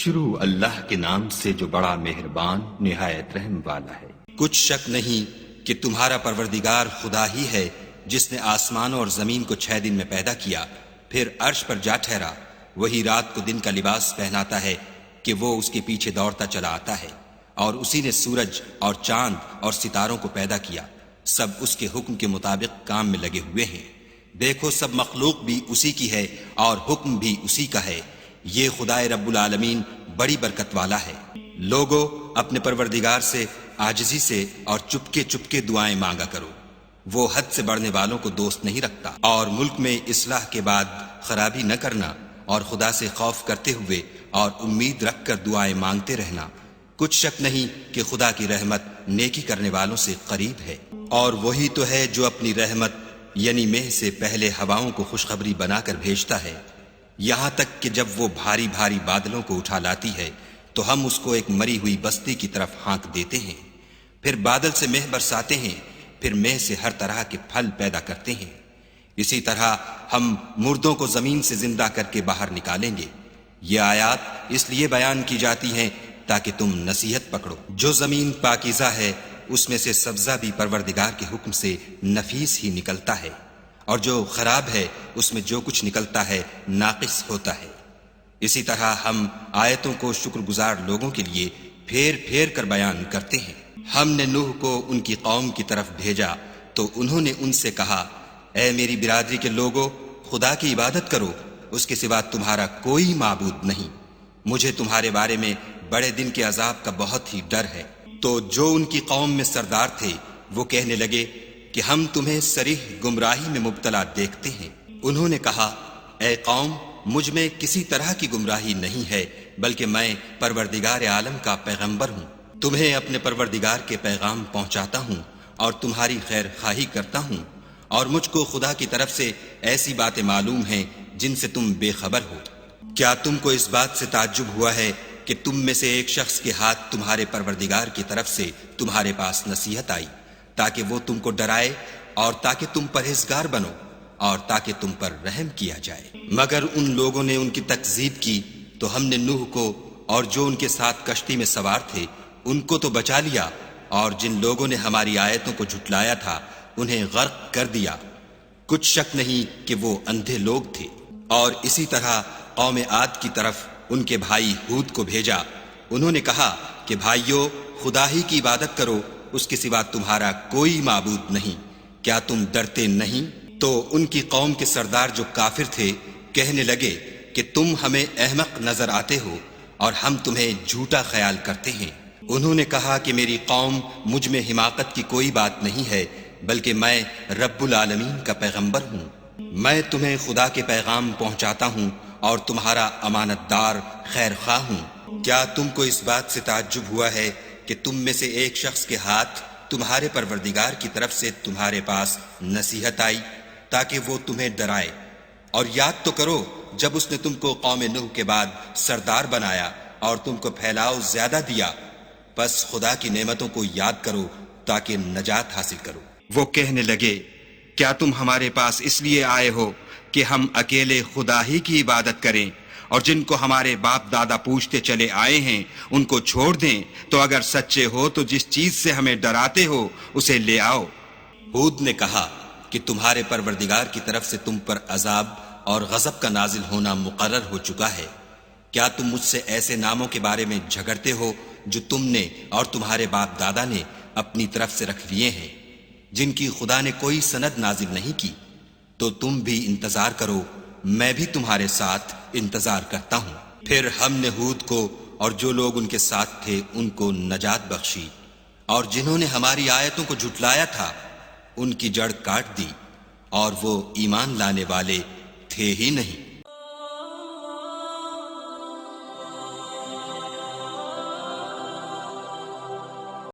شروع اللہ کے نام سے جو بڑا مہربان نہایت رحم والا ہے۔ کچھ شک نہیں کہ تمہارا پروردگار خدا ہی ہے جس نے آسمانوں اور زمین کو 6 دن میں پیدا کیا، پھر عرش پر جا ٹھہرا۔ وہی رات کو دن کا لباس پہناتا ہے کہ وہ اس کے پیچھے دوڑتا چلا آتا ہے، اور اسی نے سورج اور چاند اور ستاروں کو پیدا کیا، سب اس کے حکم کے مطابق کام میں لگے ہوئے ہیں۔ دیکھو سب مخلوق بھی اسی کی ہے اور حکم بھی اسی کا ہے۔ یہ خدائے رب العالمین بڑی برکت والا ہے۔ لوگو اپنے پروردگار سے عاجزی سے اور چپکے چپکے دعائیں مانگا کرو، وہ حد سے بڑھنے والوں کو دوست نہیں رکھتا۔ اور ملک میں اصلاح کے بعد خرابی نہ کرنا، اور خدا سے خوف کرتے ہوئے اور امید رکھ کر دعائیں مانگتے رہنا۔ کچھ شک نہیں کہ خدا کی رحمت نیکی کرنے والوں سے قریب ہے۔ اور وہی تو ہے جو اپنی رحمت یعنی مہ سے پہلے ہواؤں کو خوشخبری بنا کر بھیجتا ہے، یہاں تک کہ جب وہ بھاری بھاری بادلوں کو اٹھا لاتی ہے تو ہم اس کو ایک مری ہوئی بستی کی طرف ہانک دیتے ہیں، پھر بادل سے مہ برساتے ہیں، پھر مہ سے ہر طرح کے پھل پیدا کرتے ہیں۔ اسی طرح ہم مردوں کو زمین سے زندہ کر کے باہر نکالیں گے۔ یہ آیات اس لیے بیان کی جاتی ہیں تاکہ تم نصیحت پکڑو۔ جو زمین پاکیزہ ہے اس میں سے سبزہ بھی پروردگار کے حکم سے نفیس ہی نکلتا ہے، اور جو خراب ہے اس میں جو کچھ نکلتا ہے ناقص ہوتا ہے۔ اسی طرح ہم آیتوں کو شکر گزار لوگوں کے لیے پھیر پھیر کر بیان کرتے ہیں۔ ہم نے نوح کو ان کی قوم کی طرف بھیجا تو انہوں نے ان سے کہا، اے میری برادری کے لوگو، خدا کی عبادت کرو، اس کے سوا تمہارا کوئی معبود نہیں۔ مجھے تمہارے بارے میں بڑے دن کے عذاب کا بہت ہی ڈر ہے۔ تو جو ان کی قوم میں سردار تھے وہ کہنے لگے کہ ہم تمہیں صریح گمراہی میں مبتلا دیکھتے ہیں۔ انہوں نے کہا، اے قوم، مجھ میں کسی طرح کی گمراہی نہیں ہے، بلکہ میں پروردگار عالم کا پیغمبر ہوں۔ تمہیں اپنے پروردگار کے پیغام پہنچاتا ہوں اور تمہاری خیر خواہی کرتا ہوں، اور مجھ کو خدا کی طرف سے ایسی باتیں معلوم ہیں جن سے تم بے خبر ہو۔ کیا تم کو اس بات سے تعجب ہوا ہے کہ تم میں سے ایک شخص کے ہاتھ تمہارے پروردگار کی طرف سے تمہارے پاس نصیحت آئی تاکہ وہ تم کو ڈرائے اور تاکہ تم پرہیزگار بنو اور تاکہ تم پر رحم کیا جائے؟ مگر ان لوگوں نے ان کی تکذیب کی تو ہم نے نوح کو اور جو ان کے ساتھ کشتی میں سوار تھے ان کو تو بچا لیا، اور جن لوگوں نے ہماری آیتوں کو جھٹلایا تھا انہیں غرق کر دیا۔ کچھ شک نہیں کہ وہ اندھے لوگ تھے۔ اور اسی طرح قوم عاد کی طرف ان کے بھائی ہود کو بھیجا۔ انہوں نے کہا کہ بھائیو، خدا ہی کی عبادت کرو، اس کے سوا تمہارا کوئی معبود نہیں، کیا تم ڈرتے نہیں؟ تو ان کی قوم کے سردار جو کافر تھے کہنے لگے کہ تم ہمیں احمق نظر آتے ہو اور ہم تمہیں جھوٹا خیال کرتے ہیں۔ انہوں نے کہا کہ میری قوم مجھ میں حماقت کی کوئی بات نہیں ہے، بلکہ میں رب العالمین کا پیغمبر ہوں۔ میں تمہیں خدا کے پیغام پہنچاتا ہوں اور تمہارا امانت دار خیر خواہ ہوں۔ کیا تم کو اس بات سے تعجب ہوا ہے کہ تم میں سے ایک شخص کے ہاتھ تمہارے پروردگار کی طرف سے تمہارے پاس نصیحت آئی تاکہ وہ تمہیں ڈرائے؟ اور یاد تو کرو جب اس نے تم کو قوم نوح کے بعد سردار بنایا اور تم کو پھیلاؤ زیادہ دیا، بس خدا کی نعمتوں کو یاد کرو تاکہ نجات حاصل کرو۔ وہ کہنے لگے، کیا تم ہمارے پاس اس لیے آئے ہو کہ ہم اکیلے خدا ہی کی عبادت کریں، اور جن کو ہمارے باپ دادا پوچھتے چلے آئے ہیں ان کو چھوڑ دیں؟ تو اگر سچے ہو تو جس چیز سے ہمیں ڈراتے ہو اسے لے آؤ۔ ہود نے کہا کہ تمہارے پروردگار کی طرف سے تم پر عذاب اور غضب کا نازل ہونا مقرر ہو چکا ہے۔ کیا تم مجھ سے ایسے ناموں کے بارے میں جھگڑتے ہو جو تم نے اور تمہارے باپ دادا نے اپنی طرف سے رکھ لیے ہیں، جن کی خدا نے کوئی سند نازل نہیں کی؟ تو تم بھی انتظار کرو، میں بھی تمہارے ساتھ انتظار کرتا ہوں۔ پھر ہم نے ہود کو اور جو لوگ ان کے ساتھ تھے ان کو نجات بخشی، اور جنہوں نے ہماری آیتوں کو جھٹلایا تھا ان کی جڑ کاٹ دی، اور وہ ایمان لانے والے تھے ہی نہیں۔